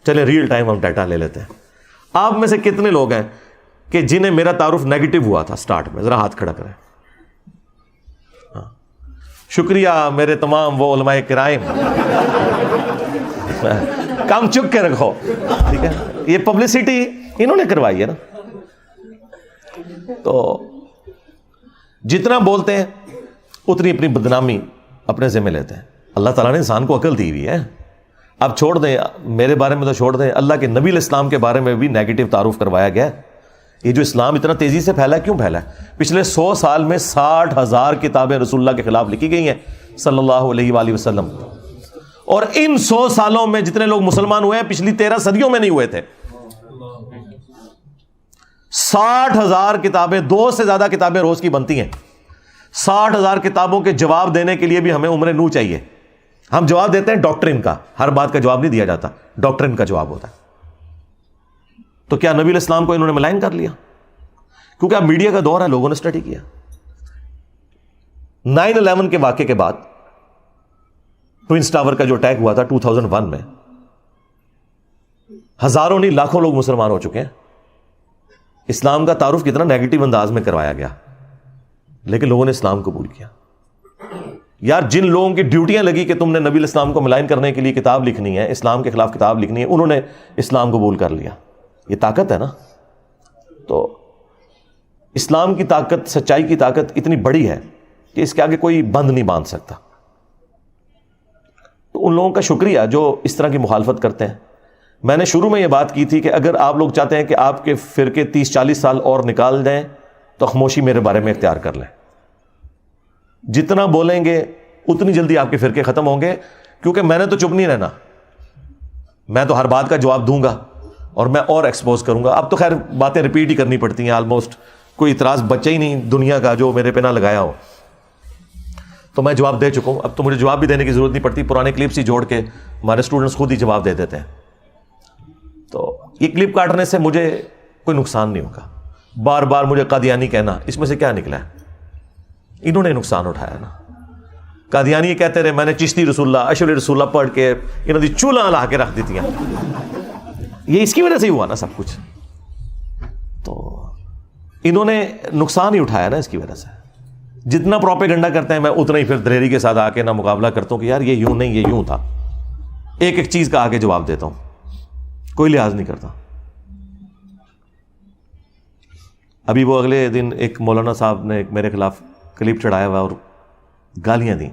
چلے real time ہم data لے لیتے ہیں. آپ میں سے کتنے لوگ ہیں کہ جنہیں میرا تعارف نیگیٹو ہوا تھا سٹارٹ میں؟ ذرا ہاتھ کھڑا کریں. شکریہ میرے تمام وہ علماء کرام. کام چک کے رکھو, ٹھیک ہے؟ یہ پبلسٹی انہوں نے کروائی ہے نا. تو جتنا بولتے ہیں اتنی اپنی بدنامی اپنے ذمہ لیتے ہیں. اللہ تعالیٰ نے انسان کو عقل دی ہوئی ہے. اب چھوڑ دیں, میرے بارے میں تو چھوڑ دیں, اللہ کے نبی علیہ السلام کے بارے میں بھی نیگیٹو تعارف کروایا گیا ہے. یہ جو اسلام اتنا تیزی سے پھیلا ہے, کیوں پھیلا ہے؟ پچھلے 100 سال میں 60,000 کتابیں رسول اللہ کے خلاف لکھی گئی ہیں صلی اللہ علیہ وآلہ وسلم. اور ان 100 سالوں میں جتنے لوگ مسلمان ہوئے ہیں پچھلی 13 صدیوں میں نہیں ہوئے تھے. 60,000 کتابیں, 2 سے زیادہ کتابیں روز کی بنتی ہیں. 60,000 کتابوں کے جواب دینے کے لیے بھی ہمیں عمر نو چاہیے. ہم جواب دیتے ہیں ڈاکٹرن کا, ہر بات کا جواب نہیں دیا جاتا, ڈاکٹرن کا جواب ہوتا ہے. تو کیا نبی علیہ السلام کو انہوں نے ملائن کر لیا؟ کیونکہ اب میڈیا کا دور ہے, لوگوں نے اسٹڈی کیا. 9/11 کے واقعے کے بعد ٹوئنس ٹاور کا جو اٹیک ہوا تھا 2001 میں, ہزاروں نہیں لاکھوں لوگ مسلمان ہو چکے ہیں. اسلام کا تعارف کتنا نیگیٹو انداز میں کروایا گیا, لیکن لوگوں نے اسلام قبول کیا. یار جن لوگوں کی ڈیوٹیاں لگی کہ تم نے نبی علیہ السلام کو ملائن کرنے کے لیے کتاب لکھنی ہے, اسلام کے خلاف کتاب لکھنی ہے, انہوں نے اسلام قبول کر لیا. یہ طاقت ہے نا. تو اسلام کی طاقت, سچائی کی طاقت اتنی بڑی ہے کہ اس کے آگے کوئی بند نہیں باندھ سکتا. تو ان لوگوں کا شکریہ جو اس طرح کی مخالفت کرتے ہیں. میں نے شروع میں یہ بات کی تھی کہ اگر آپ لوگ چاہتے ہیں کہ آپ کے فرقے 30-40 سال اور نکال دیں تو خاموشی میرے بارے میں اختیار کر لیں. جتنا بولیں گے اتنی جلدی آپ کے فرقے ختم ہوں گے, کیونکہ میں نے تو چپ نہیں رہنا. میں تو ہر بات کا جواب دوں گا اور میں اور ایکسپوز کروں گا. اب تو خیر باتیں ریپیٹ ہی کرنی پڑتی ہیں, آلموسٹ کوئی اعتراض بچا ہی نہیں دنیا کا جو میرے پہ نہ لگایا ہو. تو میں جواب دے چکا ہوں, اب تو مجھے جواب بھی دینے کی ضرورت نہیں پڑتی. پرانے کلپس ہی جوڑ کے ہمارے اسٹوڈنٹس خود ہی جواب دے دیتے ہیں. تو یہ کلپ کاٹنے سے مجھے کوئی نقصان نہیں ہوگا. بار بار مجھے قادیانی کہنا, اس میں سے کیا نکلا ہے؟ انہوں نے نقصان اٹھایا نا. قادیانی یہ کہتے رہے میں نے چشتی رسول اللہ, اشعری رسول اللہ پڑھ کے انہوں نے چولہا لا کے رکھ دی تھیں. یہ اس کی وجہ سے ہی ہوا نا سب کچھ. تو انہوں نے نقصان ہی اٹھایا نا اس کی وجہ سے. جتنا پروپیگنڈا کرتے ہیں میں اتنا ہی پھر دلیری کے ساتھ آ کے نہ مقابلہ کرتا ہوں کہ یار یہ یوں نہیں, یہ یوں تھا. ایک ایک چیز کا آگے جواب دیتا ہوں, کوئی لحاظ نہیں کرتا. ابھی وہ اگلے دن ایک مولانا صاحب نے میرے خلاف کلپ چڑھایا ہوا اور گالیاں دیں.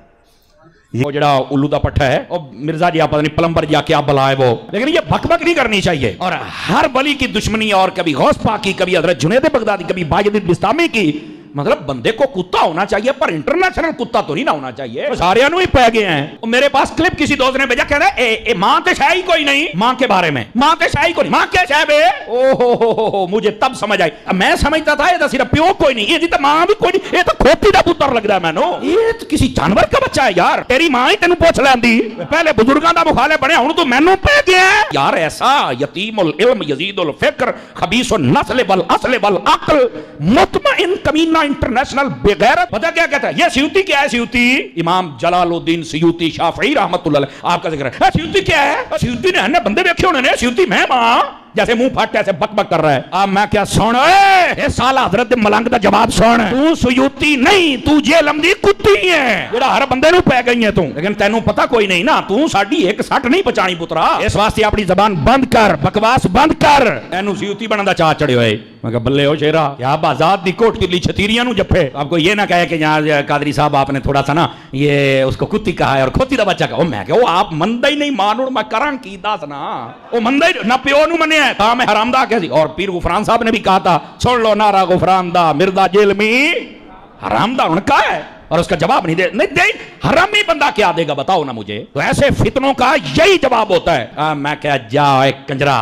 وہ جڑا الو دا پٹھا ہے اور مرزا جی آپ پتہ نہیں پلمبر جا کے آپ بلائے وہ, لیکن یہ بک بک نہیں کرنی چاہیے. اور ہر ولی کی دشمنی, اور کبھی غوث پاک کی, کبھی حضرت جنید بغدادی, کبھی باجد بستامی کی. مطلب بندے کو کتا ہونا چاہیے پر انٹرنیشنل کتا تو نہیں نہ ہونا چاہیے. سارے انہوں ہی پہ گئے ہیں. میرے پاس کلپ کسی دوست نے بھیجا, کہہ رہا ہے ماں تے شاہی کوئی نہیں, ماں کے بارے میں ماں تے شاہی کوئی نہیں, ماں کیا شاہ بے. اوہ مجھے تب سمجھ آئی. میں سمجھتا تھا یہ تو صرف پیو کوئی نہیں, یہ تو ماں بھی کوئی نہیں, یہ تو کھوتی دا پتر لگ رہا ہے. میں نو یہ تو کسی جانور کا بچہ ہے یار. تیری ماں ہی تینوں پوچھ لیندی, پہلے بزرگاں دا مخالف بنے, ہن تو مینوں پہ گیا یار. ایسا یتیم العلم یزید الفکر خبیث النسل والاصل والعقل مطمئن کمینہ انٹرنیشنل بغیرت. پتہ کیا کہتا ہے یہ سیوطی کیا ہے؟ سیوطی امام جلال الدین سیوطی شافعی رحمت اللہ علیہ, آپ کا ذکر ہے. سیوطی کیا ہے؟ سیوطی نے بندے دیکھے انہوں نے, سیوطی میں ماں جیسے منہ پھٹ ایسے بک بک کر رہا ہے. اب میں کیا سن, اے سالہ حضرت ملنگ دا جواب سن. تو سیوطی نہیں, تو جہلم دی کتی ہے جڑا ہر بندے نو پہ گئی ہے تو, لیکن تینوں پتہ کوئی نہیں نا. تو ساڈی ایک سٹ نہیں پچانی پترا. اس واسطے اپنی زبان بند کر, بکواس بند کر. اینو سیوطی بنن دا چاہ چڑھے ہوئے. میں کہا بلے ہو شیرا, کیا بازاد دی کوٹ کی لی چھتیریاں نو جپے. آپ کو یہ نہ کہے کہ یہاں قادری صاحب آپ نے تھوڑا سا نا یہ اس کو کتی کہا ہے اور کھوتی دا بچہ کہا. میں کہ وہ آپ مندہ ہی نہیں مانوڑ, میں کران کی داس نا. وہ مندہ ہی نہ پیو نو منے ہے تا میں حرام دا کہہ دی. اور پیر غفران صاحب نے بھی کہا تھا, سن لو نعرہ غفران دا, مرزا جیل میں حرام دا ان کا ہے. اور اس کا جواب نہیں دے حرامی بندہ کیا دے گا بتاؤ نا مجھے. تو ایسے فتنوں کا یہی جواب ہوتا ہے. میں کہا جا ایک کنجرا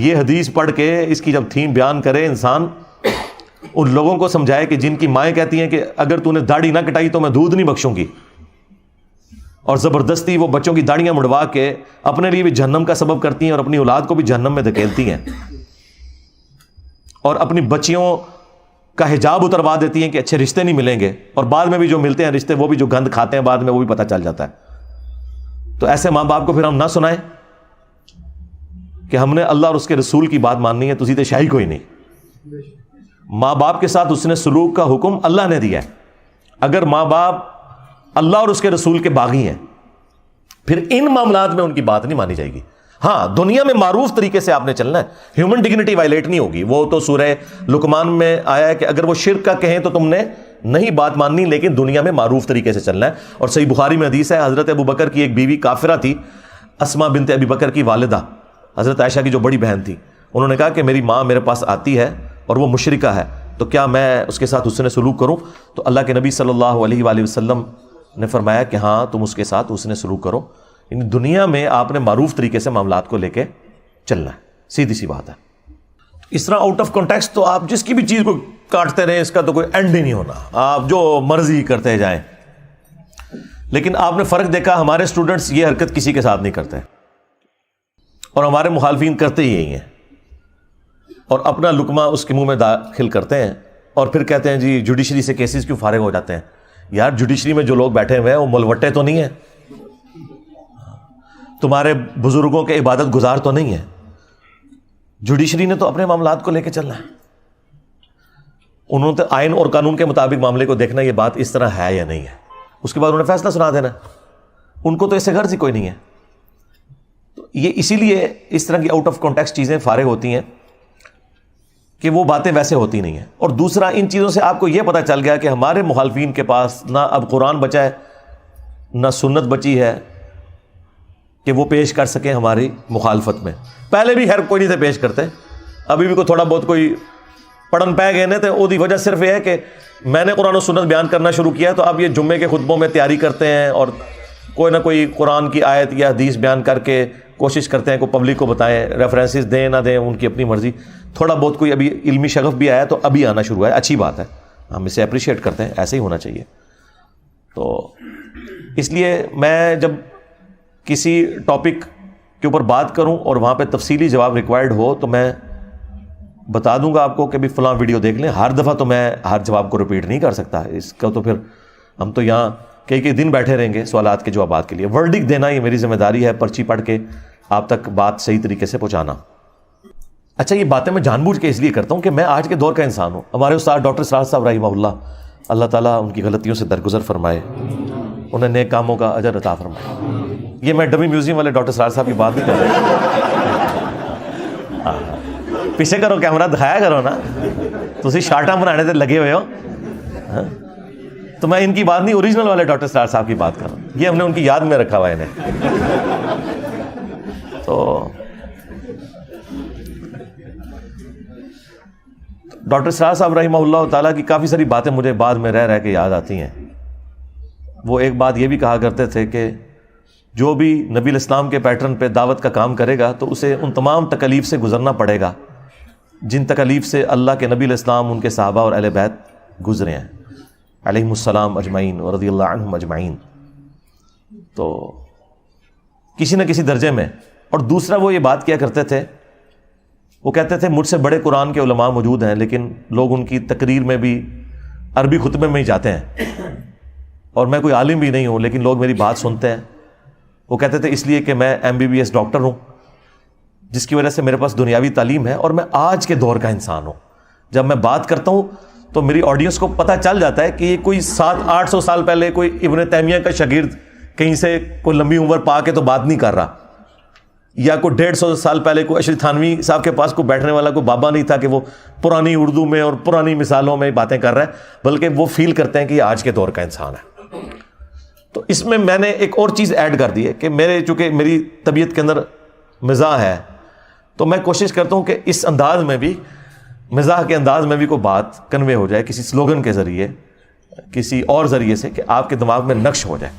یہ حدیث پڑھ کے اس کی جب تھیم بیان کرے انسان، ان لوگوں کو سمجھائے کہ جن کی مائیں کہتی ہیں کہ اگر تو نے داڑھی نہ کٹائی تو میں دودھ نہیں بخشوں گی، اور زبردستی وہ بچوں کی داڑیاں مڑوا کے اپنے لیے بھی جہنم کا سبب کرتی ہیں اور اپنی اولاد کو بھی جہنم میں دھکیلتی ہیں، اور اپنی بچیوں کا حجاب اتروا دیتی ہیں کہ اچھے رشتے نہیں ملیں گے، اور بعد میں بھی جو ملتے ہیں رشتے وہ بھی جو گند کھاتے ہیں بعد میں وہ بھی پتہ چل جاتا ہے۔ تو ایسے ماں باپ کو پھر ہم نہ سنائیں کہ ہم نے اللہ اور اس کے رسول کی بات ماننی ہے، تسی تے شاہی کوئی نہیں۔ ماں باپ کے ساتھ اس نے سلوک کا حکم اللہ نے دیا ہے۔ اگر ماں باپ اللہ اور اس کے رسول کے باغی ہیں پھر ان معاملات میں ان کی بات نہیں مانی جائے گی۔ ہاں، دنیا میں معروف طریقے سے آپ نے چلنا ہے، ہیومن ڈگنیٹی وائلیٹ نہیں ہوگی۔ وہ تو سورہ لقمان میں آیا ہے کہ اگر وہ شرک کا کہیں تو تم نے نہیں بات ماننی، لیکن دنیا میں معروف طریقے سے چلنا ہے۔ اور صحیح بخاری میں حدیث ہے، حضرت ابو بکر کی ایک بیوی کافرہ تھی، اسماء بنت ابی بکر کی والدہ، حضرت عائشہ کی جو بڑی بہن تھی، انہوں نے کہا کہ میری ماں میرے پاس آتی ہے اور وہ مشرکہ ہے، تو کیا میں اس کے ساتھ حسن سلوک کروں؟ تو اللہ کے نبی صلی اللہ علیہ وآلہ وسلم نے فرمایا کہ ہاں تم اس کے ساتھ حسن سلوک کرو۔ یعنی دنیا میں آپ نے معروف طریقے سے معاملات کو لے کے چلنا ہے، سیدھی سی بات ہے۔ اس طرح آؤٹ آف کانٹیکسٹ تو آپ جس کی بھی چیز کو کاٹتے رہیں، اس کا تو کوئی اینڈ ہی نہیں ہونا، آپ جو مرضی کرتے جائیں۔ لیکن آپ نے فرق دیکھا، ہمارے اسٹوڈنٹس یہ حرکت کسی کے ساتھ نہیں کرتے، اور ہمارے مخالفین کرتے ہی یہی ہیں، اور اپنا لقمہ اس کے منہ میں داخل کرتے ہیں، اور پھر کہتے ہیں جی جوڈیشری سے کیسز کیوں فارغ ہو جاتے ہیں۔ یار جوڈیشری میں جو لوگ بیٹھے ہوئے ہیں وہ ملوٹے تو نہیں ہیں، تمہارے بزرگوں کے عبادت گزار تو نہیں ہیں۔ جوڈیشری نے تو اپنے معاملات کو لے کے چلنا ہے، انہوں نے آئین اور قانون کے مطابق معاملے کو دیکھنا یہ بات اس طرح ہے یا نہیں ہے، اس کے بعد انہوں نے فیصلہ سنا دینا، ان کو تو اس سے غرض ہی کوئی نہیں ہے۔ تو یہ اسی لیے اس طرح کی آؤٹ آف کانٹیکسٹ چیزیں فارغ ہوتی ہیں کہ وہ باتیں ویسے ہوتی نہیں ہیں۔ اور دوسرا، ان چیزوں سے آپ کو یہ پتہ چل گیا کہ ہمارے مخالفین کے پاس نہ اب قرآن بچا ہے نہ سنت بچی ہے کہ وہ پیش کر سکیں ہماری مخالفت میں۔ پہلے بھی خیر کوئی نہیں تھے پیش کرتے، ابھی بھی کوئی تھوڑا بہت کوئی پڑھن پہ گئے تھے، وہ دی وجہ صرف یہ ہے کہ میں نے قرآن و سنت بیان کرنا شروع کیا، تو اب یہ جمعے کے خطبوں میں تیاری کرتے ہیں اور کوئی نہ کوئی قرآن کی آیت یا حدیث بیان کر کے کوشش کرتے ہیں کہ پبلک کو بتائیں، ریفرنسز دیں نہ دیں ان کی اپنی مرضی۔ تھوڑا بہت کوئی ابھی علمی شغف بھی آیا تو ابھی آنا شروع ہے، اچھی بات ہے، ہم اسے اپریشیٹ کرتے ہیں، ایسے ہی ہونا چاہیے۔ تو اس لیے میں جب کسی ٹاپک کے اوپر بات کروں اور وہاں پہ تفصیلی جواب ریکوائرڈ ہو تو میں بتا دوں گا آپ کو کہ بھی فلاں ویڈیو دیکھ لیں۔ ہر دفعہ تو میں ہر جواب کو ریپیٹ نہیں کر سکتا، اس کا تو پھر ہم تو یہاں کئی دن بیٹھے رہیں گے سوالات کے جوابات کے لیے۔ ورڈک دینا یہ میری ذمہ داری ہے، پرچی پڑھ کے آپ تک بات صحیح طریقے سے پہنچانا۔ اچھا، یہ باتیں میں جان بوجھ کے اس لیے کرتا ہوں کہ میں آج کے دور کا انسان ہوں۔ ہمارے استاد ڈاکٹر سراج صاحب رحمہ اللہ تعالیٰ ان کی غلطیوں سے درگزر فرمائے، انہیں نیک کاموں کا اجر عطا فرمائے۔ یہ میں ڈمی میوزیم والے ڈاکٹر سراج صاحب کی بات نہیں کر رہا، پیچھے کرو کیمرہ دکھایا کرو نا، تسی شارٹاں بنانے سے لگے ہوئے ہو۔ تو میں ان کی بات نہیں، اوریجنل والے ڈاکٹر سراج صاحب کی بات کر رہا ہوں، یہ ہم نے ان کی یاد میں رکھا ہوا ہے انہیں۔ تو ڈاکٹر سراج صاحب رحمہ اللہ تعالیٰ کی کافی ساری باتیں مجھے بعد میں رہ کے یاد آتی ہیں۔ وہ ایک بات یہ بھی کہا کرتے تھے کہ جو بھی نبی الاسلام کے پیٹرن پہ دعوت کا کام کرے گا تو اسے ان تمام تکالیف سے گزرنا پڑے گا جن تکالیف سے اللہ کے نبی الاسلام، ان کے صحابہ اور اہل بیت گزرے ہیں علیہم السلام اجمعین اور رضی اللہ عنہم اجمعین۔ تو کسی نہ کسی درجے میں۔ اور دوسرا وہ یہ بات کیا کرتے تھے، وہ کہتے تھے مجھ سے بڑے قرآن کے علماء موجود ہیں لیکن لوگ ان کی تقریر میں بھی عربی خطبے میں ہی جاتے ہیں، اور میں کوئی عالم بھی نہیں ہوں لیکن لوگ میری بات سنتے ہیں۔ وہ کہتے تھے اس لیے کہ میں MBBS ڈاکٹر ہوں، جس کی وجہ سے میرے پاس دنیاوی تعلیم ہے اور میں آج کے دور کا انسان ہوں۔ جب میں بات کرتا ہوں تو میری آڈینس کو پتہ چل جاتا ہے کہ یہ کوئی 700-800 سال پہلے کوئی ابن تیمیہ کا شاگرد کہیں سے کوئی لمبی عمر پا کے تو بات نہیں کر رہا، یا کوئی 150 سال پہلے کوئی اشرف تھانوی صاحب کے پاس کوئی بیٹھنے والا کوئی بابا نہیں تھا کہ وہ پرانی اردو میں اور پرانی مثالوں میں باتیں کر رہا ہے، بلکہ وہ فیل کرتے ہیں کہ یہ آج کے دور کا انسان ہے۔ تو اس میں نے ایک اور چیز ایڈ کر دی ہے کہ چونکہ میری طبیعت کے اندر مزاح ہے، تو میں کوشش کرتا ہوں کہ اس انداز میں بھی، مزاح کے انداز میں بھی کوئی بات کنوے ہو جائے کسی سلوگن کے ذریعے، کسی اور ذریعے سے، کہ آپ کے دماغ میں نقش ہو جائے۔